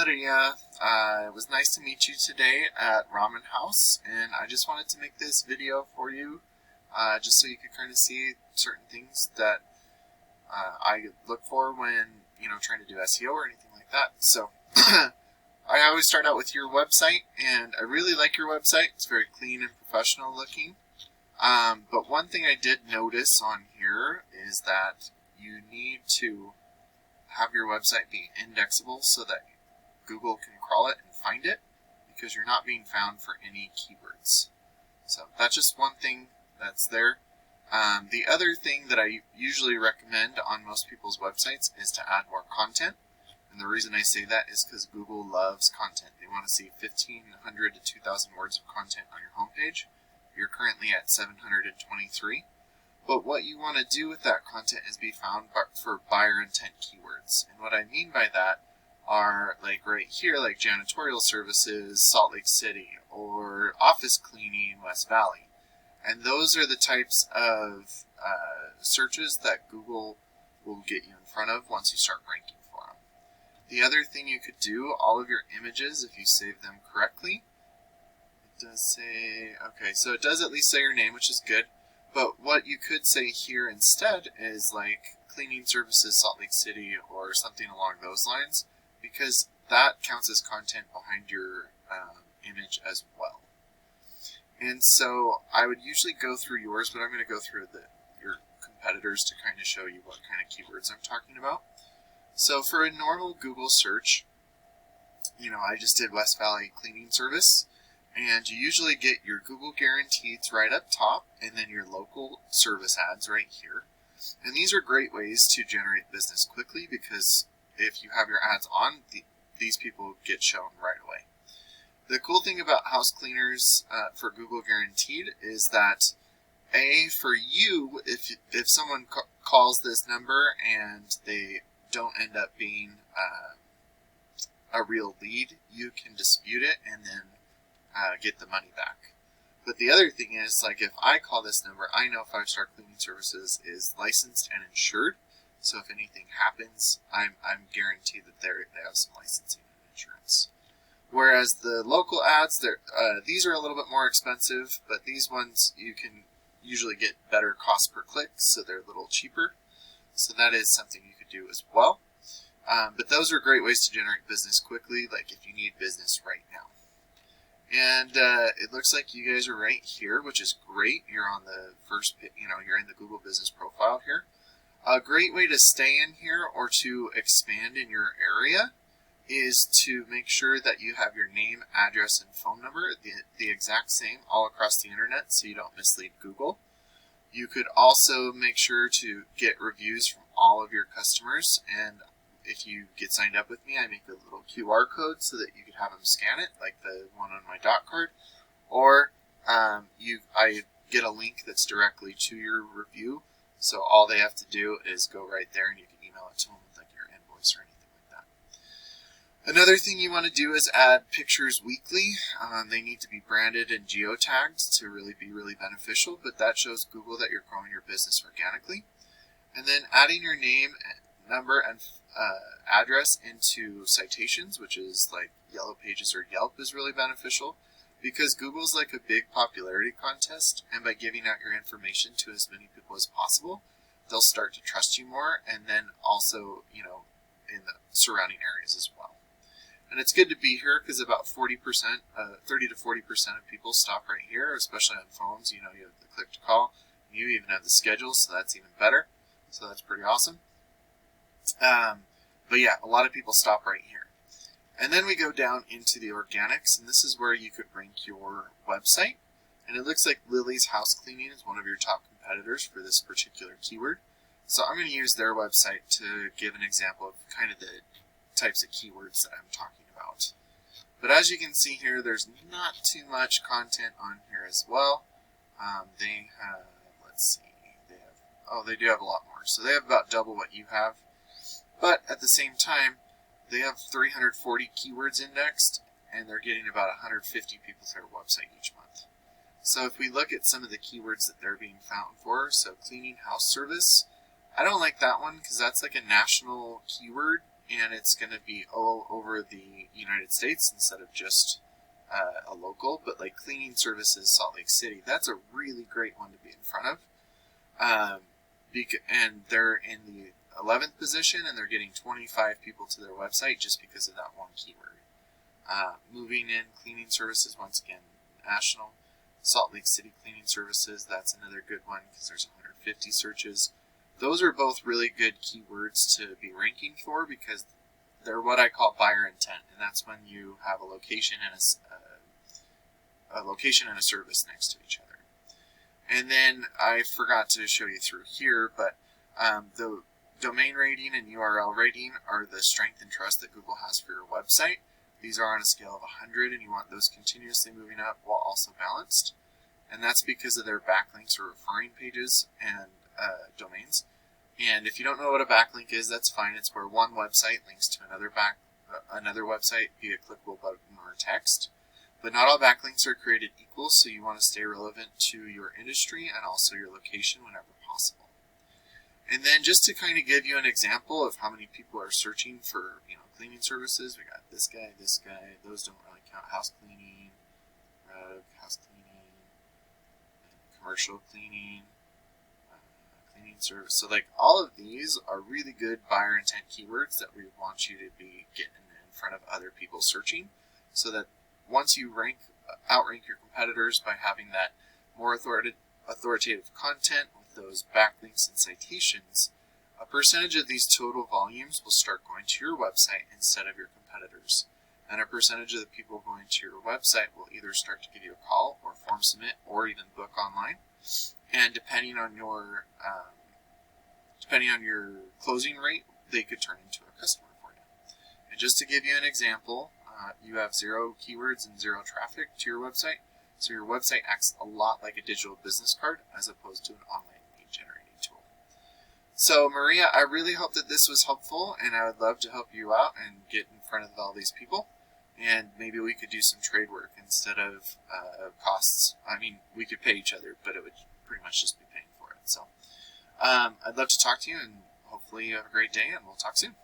Maria. It was nice to meet you today at Ramen House, and I just wanted to make this video for you, just so you could kind of see certain things that I look for when, trying to do SEO or anything like that. So, I always start out with your website, and I really like your website. It's very clean and professional looking. But one thing I did notice on here is that you need to have your website be indexable so that Google can crawl it and find it, because you're not being found for any keywords. So that's just one thing that's there. The other thing that I usually recommend on most people's websites is to add more content. And the reason I say that is because Google loves content. They want to see 1,500 to 2,000 words of content on your homepage. You're currently at 723. But what you want to do with that content is be found for buyer intent keywords. And what I mean by that are, like right here, like janitorial services, Salt Lake City, or office cleaning, West Valley. And those are the types of searches that Google will get you in front of once you start ranking for them. The other thing you could do, all of your images, if you save them correctly, it does say, okay, so it does at least say your name, which is good. But what you could say here instead is like cleaning services Salt Lake City or something along those lines, because that counts as content behind your image as well. And so I would usually go through yours, but I'm going to go through your competitors to kind of show you what kind of keywords I'm talking about. So for a normal Google search, I just did West Valley Cleaning Service. And you usually get your Google Guaranteeds right up top, and then your local service ads right here. And these are great ways to generate business quickly, because if you have your ads on, these people get shown right away. The cool thing about house cleaners for Google Guaranteed is that, for you, if someone calls this number and they don't end up being a real lead, you can dispute it and then get the money back. But the other thing is, like, if I call this number, I know 5-Star Cleaning Services is licensed and insured. So if anything happens, I'm guaranteed that they have some licensing and insurance. Whereas the local ads, these are a little bit more expensive, but these ones you can usually get better cost per click, so they're a little cheaper. So that is something you could do as well. But those are great ways to generate business quickly, like if you need business right now. And it looks like you guys are right here, which is great. You're on the first, you're in the Google Business Profile here. A great way to stay in here or to expand in your area is to make sure that you have your name, address, and phone number the exact same all across the internet, so you don't mislead Google. You could also make sure to get reviews from all of your customers, and if you get signed up with me, I make a little QR code so that you could have them scan it, like the one on my dot card, or I get a link that's directly to your review, so all they have to do is go right there and you can email it to them with like your invoice or anything like that. Another thing you want to do is add pictures weekly. They need to be branded and geotagged to really be really beneficial, but that shows Google that you're growing your business organically. And then adding your name, number, and address into citations, which is like Yellow Pages or Yelp, is really beneficial, because Google's like a big popularity contest, and by giving out your information to as many people as possible, they'll start to trust you more, and then also, in the surrounding areas as well. And it's good to be here because about 30 to 40% of people stop right here, especially on phones. You have the click to call, and you even have the schedule, so that's even better. So that's pretty awesome. But yeah, a lot of people stop right here. And then we go down into the organics, and this is where you could rank your website. And it looks like Lily's House Cleaning is one of your top competitors for this particular keyword. So I'm going to use their website to give an example of kind of the types of keywords that I'm talking about. But as you can see here, there's not too much content on here as well. They have, let's see, they do have a lot more. So they have about double what you have. But at the same time, they have 340 keywords indexed, and they're getting about 150 people to their website each month. So if we look at some of the keywords that they're being found for, so cleaning house service, I don't like that one because that's like a national keyword, and it's going to be all over the United States instead of just a local. But like Cleaning Services Salt Lake City, that's a really great one to be in front of. And they're in the 11th position, and they're getting 25 people to their website just because of that one keyword. Moving in Cleaning Services, once again, national. Salt Lake City Cleaning Services, that's another good one because there's 150 searches. Those are both really good keywords to be ranking for because they're what I call buyer intent, and that's when you have a location and a service next to each other. And then I forgot to show you through here, but the domain rating and URL rating are the strength and trust that Google has for your website. These are on a scale of 100, and you want those continuously moving up while also balanced. And that's because of their backlinks or referring pages and domains. And if you don't know what a backlink is, that's fine. It's where one website links to another website via clickable button or text. But not all backlinks are created equal, so you want to stay relevant to your industry and also your location whenever possible. And then just to kind of give you an example of how many people are searching for, cleaning services, we got this guy, those don't really count. House cleaning, rug, house cleaning, commercial cleaning, cleaning service. So like all of these are really good buyer intent keywords that we want you to be getting in front of other people searching, so that once you outrank your competitors by having that more authoritative content with those backlinks and citations, a percentage of these total volumes will start going to your website instead of your competitors. And a percentage of the people going to your website will either start to give you a call or form submit or even book online. And depending on your closing rate, they could turn into a customer for you. And just to give you an example, you have 0 keywords and 0 traffic to your website. So your website acts a lot like a digital business card as opposed to an online lead generating tool. So Maria, I really hope that this was helpful, and I would love to help you out and get in front of all these people. And maybe we could do some trade work instead of costs. I mean, we could pay each other, but it would pretty much just be paying for it. So I'd love to talk to you, and hopefully you have a great day, and we'll talk soon.